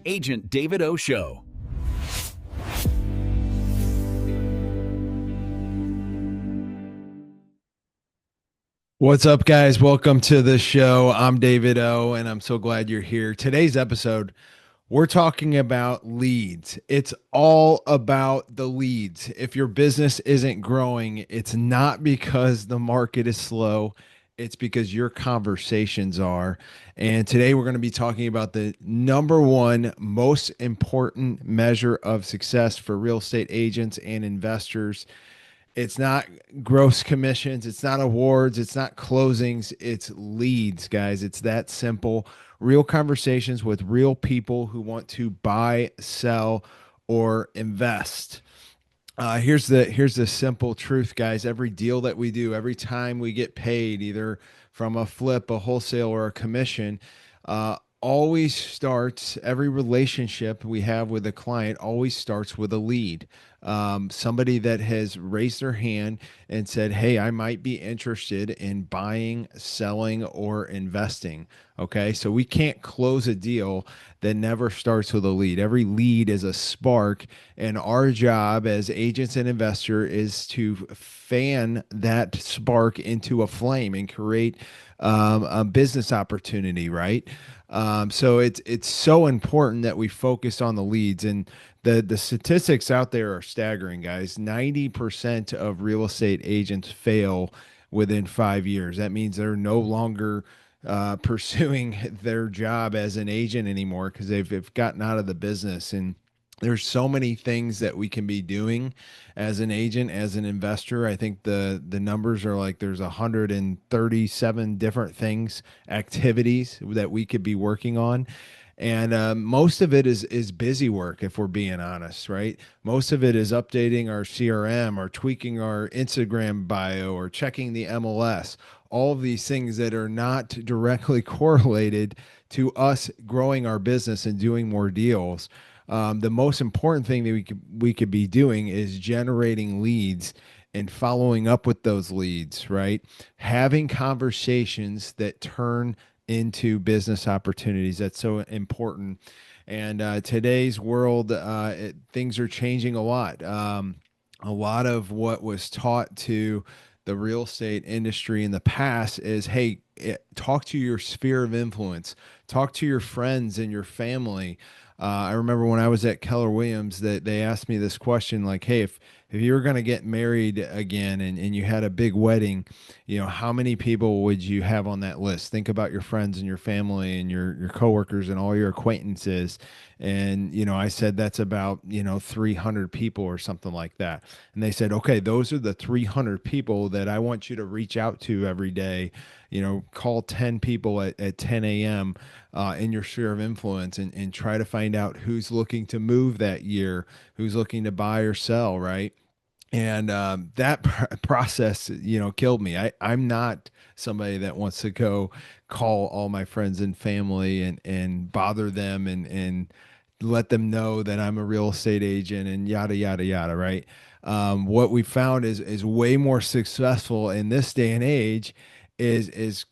Agent David O. Show. What's up, guys? Welcome to the show. I'm David O, and I'm so glad you're here. Today's episode, we're talking about leads. It's all about the leads. If your business isn't growing, it's not because the market is slow, it's because your conversations are. And today we're going to be talking about the number one most important measure of success for real estate agents and investors. It's not gross commissions. It's not awards. It's not closings. It's leads, guys. It's that simple. Real conversations with real people who want to buy, sell, or invest. Here's the simple truth, guys. Every deal that we do, every time we get paid, either from a flip, a wholesale, or a commission, always starts. Every relationship we have with a client always starts with a lead. Somebody that has raised their hand and said, "Hey, I might be interested in buying, selling, or investing." Okay, so we can't close a deal that never starts with a lead. Every lead is a spark, and our job as agents and investor is to fan that spark into a flame and create a business opportunity, right? So it's so important that we focus on the leads, and the statistics out there are staggering, guys. 90% of real estate agents fail within 5 years. That means they're no longer pursuing their job as an agent anymore because they've gotten out of the business. And there's so many things that we can be doing as an agent, as an investor. I think the numbers are like there's 137 different things, activities that we could be working on. And most of it is busy work, if we're being honest, right? Most of it is updating our CRM or tweaking our Instagram bio or checking the MLS. All of these things that are not directly correlated to us growing our business and doing more deals. The most important thing that we could be doing is generating leads and following up with those leads, right? Having conversations that turn into business opportunities. That's so important. And today's world, things are changing a lot. A lot of what was taught to the real estate industry in the past is, hey, talk to your sphere of influence, talk to your friends and your family. I remember when I was at Keller Williams that they asked me this question, like, hey, if you were going to get married again and you had a big wedding, how many people would you have on that list? Think about your friends and your family and your coworkers and all your acquaintances. And, I said that's about, 300 people or something like that. And they said, okay, those are the 300 people that I want you to reach out to every day. Call 10 people at 10 a.m. In your sphere of influence and try to find out who's looking to move that year, who's looking to buy or sell, right? And that process, killed me. I'm not somebody that wants to go call all my friends and family and bother them and let them know that I'm a real estate agent and yada yada yada, right? What we found is way more successful in this day and age is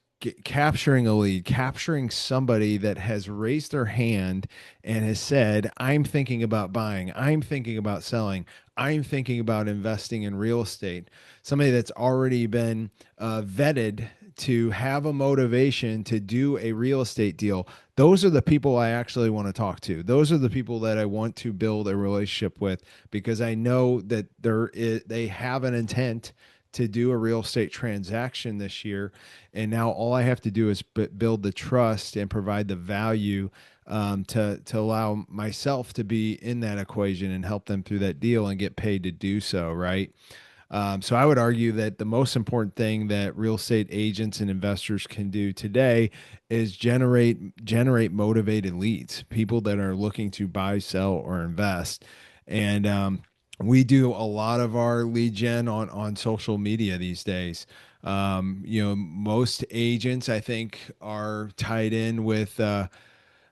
capturing a lead, capturing somebody that has raised their hand and has said, "I'm thinking about buying, I'm thinking about selling, I'm thinking about investing in real estate." Somebody that's already been vetted to have a motivation to do a real estate deal. Those are the people I actually want to talk to. Those are the people that I want to build a relationship with because I know that they have an intent to do a real estate transaction this year. And now all I have to do is build the trust and provide the value to allow myself to be in that equation and help them through that deal and get paid to do so, right? So I would argue that the most important thing that real estate agents and investors can do today is generate motivated leads, people that are looking to buy, sell, or invest. And we do a lot of our lead gen on social media these days. Most agents I think are tied in with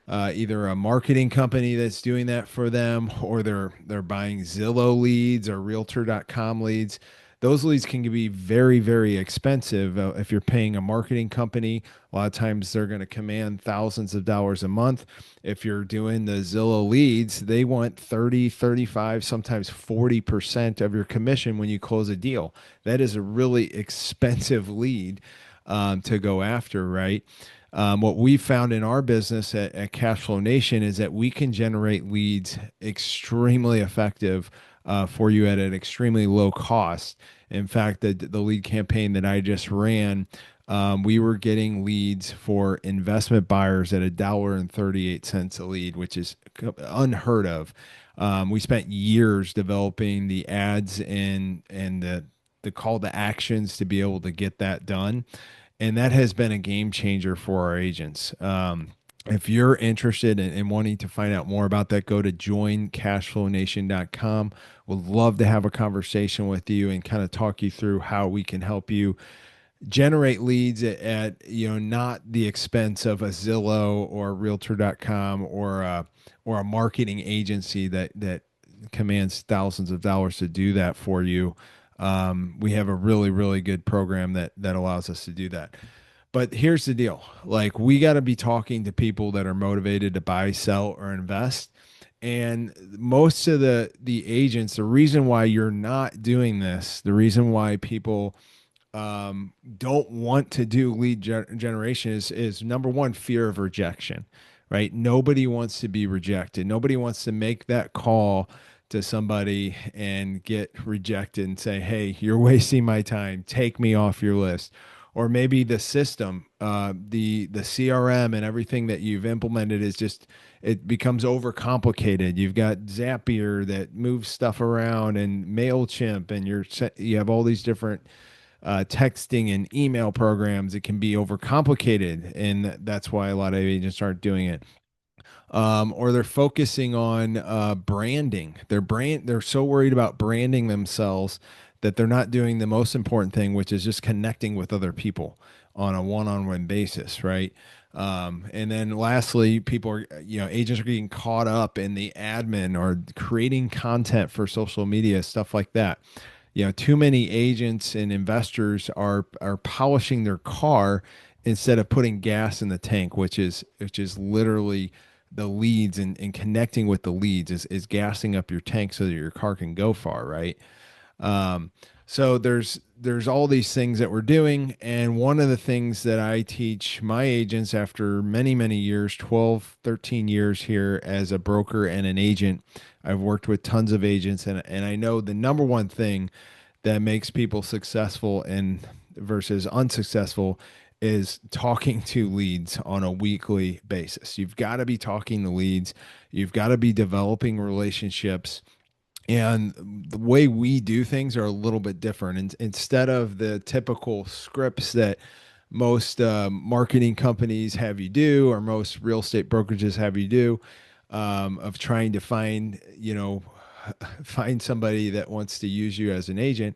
either a marketing company that's doing that for them, or they're buying Zillow leads or Realtor.com leads. those leads can be very, very expensive. If you're paying a marketing company, a lot of times they're going to command thousands of dollars a month. If you're doing the Zillow leads, they want 30, 35, sometimes 40% of your commission when you close a deal. That is a really expensive lead to go after, right? What we found in our business at Cashflow Nation is that we can generate leads extremely effective for you at an extremely low cost. In fact, the lead campaign that I just ran, we were getting leads for investment buyers at $1.38 a lead, which is unheard of. We spent years developing the ads and the call to actions to be able to get that done. And that has been a game changer for our agents. If you're interested in wanting to find out more about that, go to joincashflownation.com. Would love to have a conversation with you and kind of talk you through how we can help you generate leads at not the expense of a Zillow or realtor.com or a marketing agency that commands thousands of dollars to do that for you. We have a really, really good program that allows us to do that. But here's the deal. Like, we got to be talking to people that are motivated to buy, sell, or invest. And most of the agents, the reason why you're not doing this, the reason why people don't want to do lead generation is number one, fear of rejection, right? Nobody wants to be rejected. Nobody wants to make that call to somebody and get rejected and say, hey, you're wasting my time. Take me off your list. Or maybe the system, the CRM and everything that you've implemented is just, it becomes overcomplicated. You've got Zapier that moves stuff around and MailChimp, and you have all these different texting and email programs. It can be overcomplicated, and that's why a lot of agents aren't doing it. Or they're focusing on branding. They're so worried about branding themselves that they're not doing the most important thing, which is just connecting with other people on a one-on-one basis, right? And then lastly, agents are getting caught up in the admin or creating content for social media, stuff like that. Too many agents and investors are polishing their car instead of putting gas in the tank, which is literally the leads, and connecting with the leads is gassing up your tank so that your car can go far, right? Um, so there's all these things that we're doing, and one of the things that I teach my agents after many, many years, 12, 13 years here as a broker and an agent, I've worked with tons of agents, and I know the number one thing that makes people successful and versus unsuccessful is talking to leads on a weekly basis. You've got to be talking to leads. You've got to be developing relationships, and the way we do things are a little bit different. And instead of the typical scripts that most marketing companies have you do, or most real estate brokerages have you do, of trying to find somebody that wants to use you as an agent,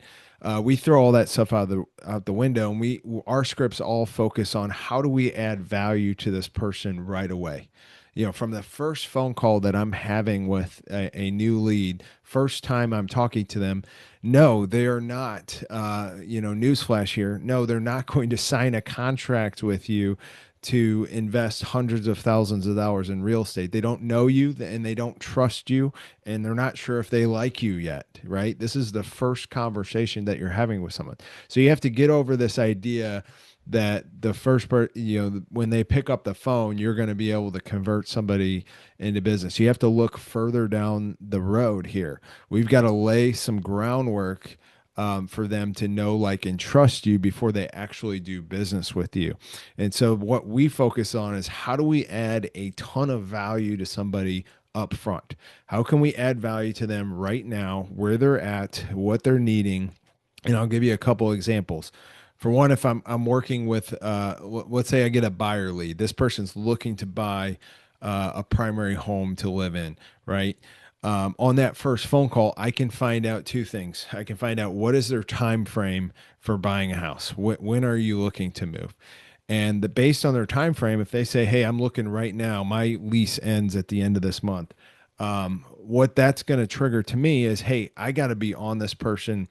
we throw all that stuff out the window, and our scripts all focus on how do we add value to this person right away. From the first phone call that I'm having with a new lead, first time I'm talking to them, no, they are not, newsflash here. No, they're not going to sign a contract with you to invest hundreds of thousands of dollars in real estate. They don't know you and they don't trust you, and they're not sure if they like you yet, right? This is the first conversation that you're having with someone. So you have to get over this idea that the first part, when they pick up the phone, you're going to be able to convert somebody into business. You have to look further down the road here. We've got to lay some groundwork for them to know, like, and trust you before they actually do business with you. And so what we focus on is how do we add a ton of value to somebody up front? How can we add value to them right now, where they're at, what they're needing? And I'll give you a couple examples. For one, if I'm working with, let's say I get a buyer lead. This person's looking to buy a primary home to live in, right? On that first phone call, I can find out two things. I can find out what is their time frame for buying a house. When are you looking to move? And based on their time frame, if they say, "Hey, I'm looking right now. My lease ends at the end of this month," what that's going to trigger to me is, "Hey, I got to be on this person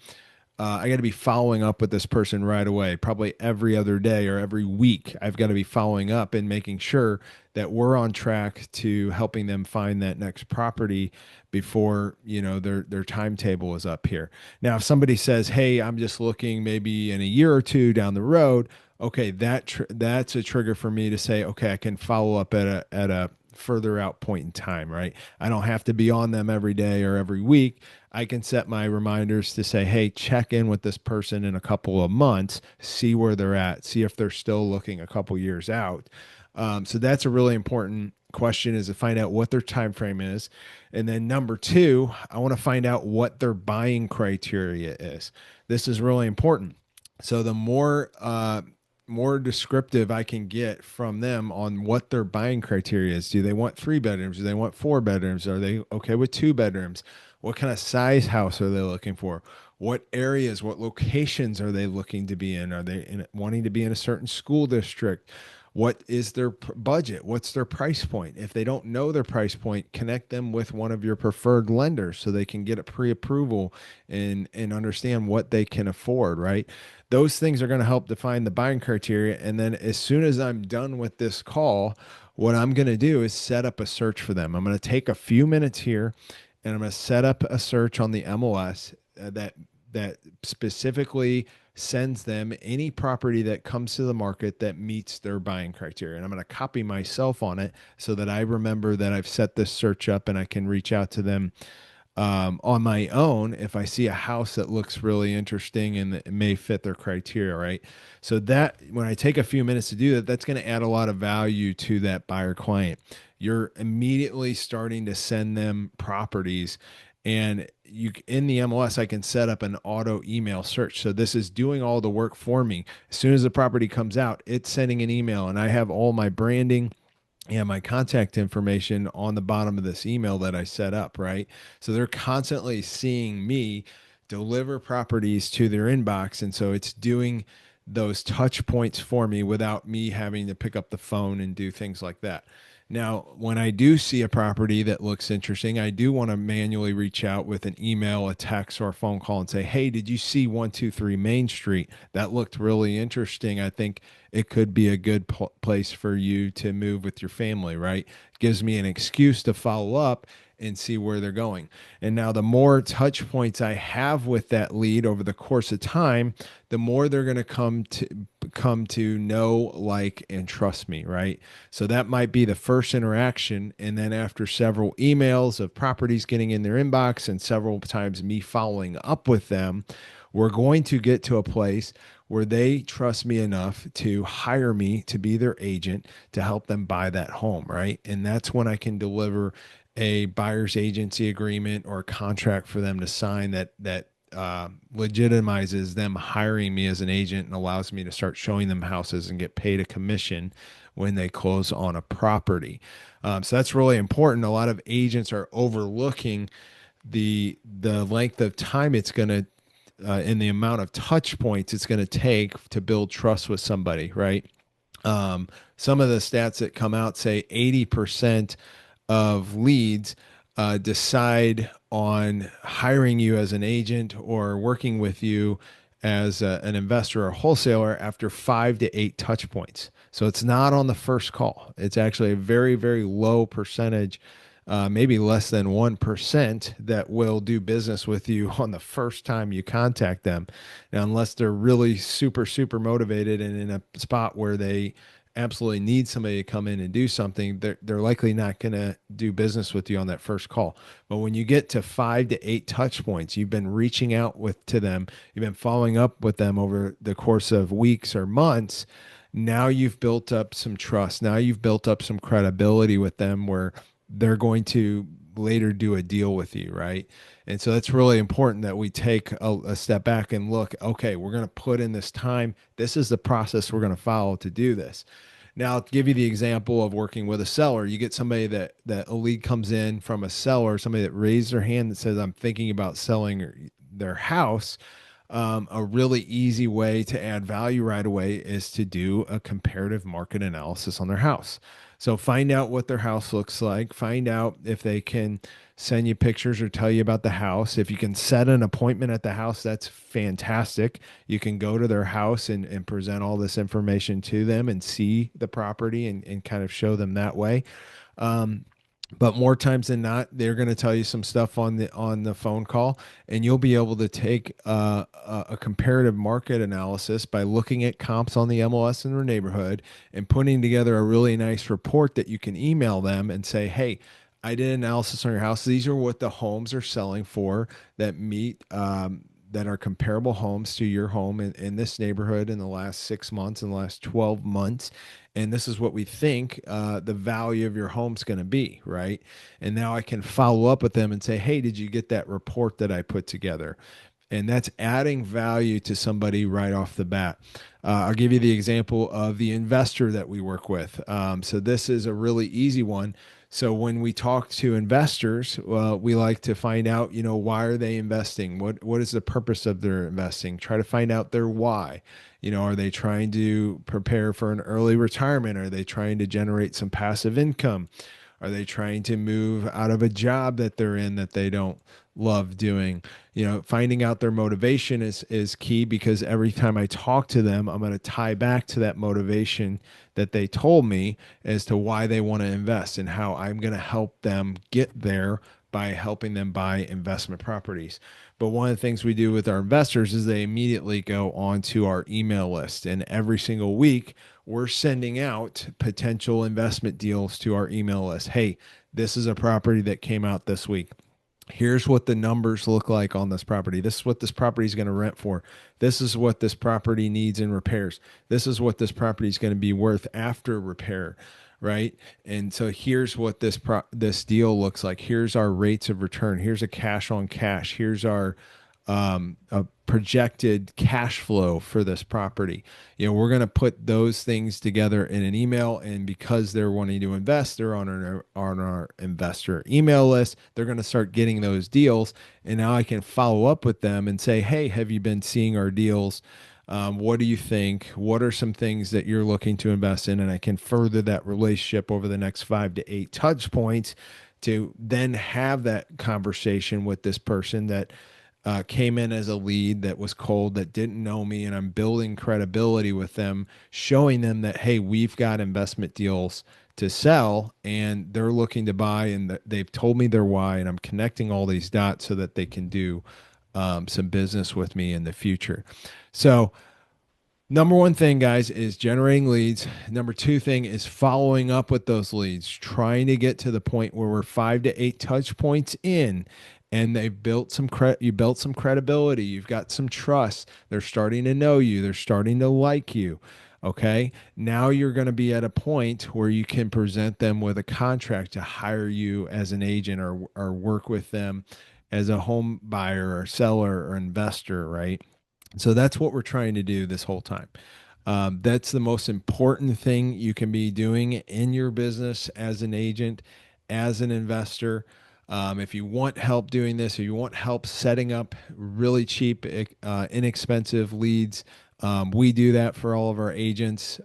I got to be following up with this person right away, probably every other day or every week. I've got to be following up and making sure that we're on track to helping them find that next property before, their timetable is up here. Now, if somebody says, "Hey, I'm just looking maybe in a year or two down the road," okay, that's a trigger for me to say, okay, I can follow up at a further out point in time, right? I don't have to be on them every day or every week. I can set my reminders to say, hey, check in with this person in a couple of months, see where they're at, see if they're still looking a couple years out. So that's a really important question, is to find out what their time frame is. And then number two, I want to find out what their buying criteria is. This is really important. So the more descriptive I can get from them on what their buying criteria is. Do they want 3 bedrooms? Do they want 4 bedrooms? Are they okay with 2 bedrooms? What kind of size house are they looking for? What areas, what locations are they looking to be in? Are they wanting to be in a certain school district? What is their budget? What's their price point? If they don't know their price point, connect them with one of your preferred lenders so they can get a pre-approval and understand what they can afford, right? Those things are going to help define the buying criteria. And then as soon as I'm done with this call, what I'm going to do is set up a search for them. I'm going to take a few minutes here and I'm going to set up a search on the MLS that specifically sends them any property that comes to the market that meets their buying criteria. And I'm going to copy myself on it so that I remember that I've set this search up and I can reach out to them on my own if I see a house that looks really interesting and that may fit their criteria, right? So that when I take a few minutes to do that, that's going to add a lot of value to that buyer client. You're immediately starting to send them properties, and you in the MLS, I can set up an auto email search. So this is doing all the work for me. As soon as the property comes out, it's sending an email, and I have all my branding and my contact information on the bottom of this email that I set up, right? So they're constantly seeing me deliver properties to their inbox. And so it's doing those touch points for me without me having to pick up the phone and do things like that. Now, when I do see a property that looks interesting, I do want to manually reach out with an email, a text, or a phone call and say, hey, did you see 123 Main Street? That looked really interesting. I think it could be a good place for you to move with your family, right? It gives me an excuse to follow up and see where they're going. And now the more touch points I have with that lead over the course of time, the more they're going to come to know, like, and trust me, right? So that might be the first interaction. And then after several emails of properties getting in their inbox and several times me following up with them, we're going to get to a place where they trust me enough to hire me to be their agent to help them buy that home, right? And that's when I can deliver a buyer's agency agreement or a contract for them to sign that legitimizes them hiring me as an agent and allows me to start showing them houses and get paid a commission when they close on a property. So that's really important. A lot of agents are overlooking the length of time it's going to and the amount of touch points it's going to take to build trust with somebody, right? Some of the stats that come out say 80% of leads decide on hiring you as an agent or working with you as an investor or wholesaler after 5 to 8 touch points. So it's not on the first call. It's actually a very, very low percentage, maybe less than 1%, that will do business with you on the first time you contact them. Now, unless they're really super, super motivated and in a spot where they absolutely need somebody to come in and do something, they're likely not going to do business with you on that first call. But when you get to 5 to 8 touch points, you've been reaching out to them, you've been following up with them over the course of weeks or months. Now you've built up some trust. Now you've built up some credibility with them where they're going to later do a deal with you, right? And so that's really important that we take a step back and look, okay, we're going to put in this time. This is the process we're going to follow to do this. Now, I'll give you the example of working with a seller. You get somebody that a lead comes in from a seller, somebody that raised their hand that says, I'm thinking about selling their house. A really easy way to add value right away is to do a comparative market analysis on their house. So find out what their house looks like. Find out if they can send you pictures or tell you about the house. If you can set an appointment at the house, that's fantastic. You can go to their house and present all this information to them and see the property and kind of show them that way. Um, but more times than not, they're going to tell you some stuff on the phone call, and you'll be able to take a comparative market analysis by looking at comps on the MLS in their neighborhood and putting together a really nice report that you can email them and say, "Hey, I did analysis on your house. These are what the homes are selling for that meet." That are comparable homes to your home in this neighborhood in the last 6 months, in the last 12 months, and this is what we think the value of your home's going to be, right? And now I can follow up with them and say, hey, did you get that report that I put together? And that's adding value to somebody right off the bat. I'll give you the example of the investor that we work with. So this is a really easy one. So when we talk to investors, we like to find out, why are they investing? What is the purpose of their investing? Try to find out their why. Are they trying to prepare for an early retirement? Are they trying to generate some passive income? Are they trying to move out of a job that they're in that they don't love doing? Finding out their motivation is key, because every time I talk to them, I'm going to tie back to that motivation that they told me as to why they want to invest and how I'm going to help them get there by helping them buy investment properties. But one of the things we do with our investors is they immediately go onto our email list. And every single week, we're sending out potential investment deals to our email list. Hey, this is a property that came out this week. Here's what the numbers look like on this property. This is what this property is going to rent for. This is what this property needs in repairs. This is what this property is going to be worth after repair, right? And so here's what this deal looks like. Here's our rates of return. Here's a cash on cash. Here's our a projected cash flow for this property. We're going to put those things together in an email, and because they're wanting to invest, they're on our investor email list. They're going to start getting those deals, and now I can follow up with them and say, "Hey, have you been seeing our deals? What do you think? What are some things that you're looking to invest in?" And I can further that relationship over the next 5 to 8 touch points to then have that conversation with this person that came in as a lead, that was cold, that didn't know me, and I'm building credibility with them, showing them that, hey, we've got investment deals to sell and they're looking to buy, and they've told me their why, and I'm connecting all these dots so that they can do some business with me in the future. So number one thing, guys, is generating leads. Number two thing is following up with those leads, trying to get to the point where we're 5 to 8 touch points in, and they've built you built some credibility. You've got some trust. They're starting to know you. They're starting to like you. Okay. Now you're going to be at a point where you can present them with a contract to hire you as an agent, or work with them as a home buyer or seller or investor, right? So that's what we're trying to do this whole time. That's the most important thing you can be doing in your business as an agent, as an investor. If you want help doing this, or you want help setting up really cheap, inexpensive leads, we do that for all of our agents.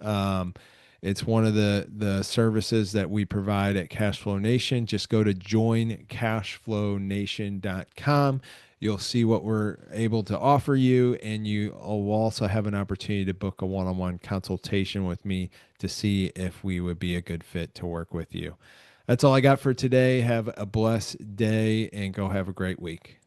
It's one of the services that we provide at Cashflow Nation. Just go to joincashflownation.com. You'll see what we're able to offer you, and you will also have an opportunity to book a one-on-one consultation with me to see if we would be a good fit to work with you. That's all I got for today. Have a blessed day and go have a great week.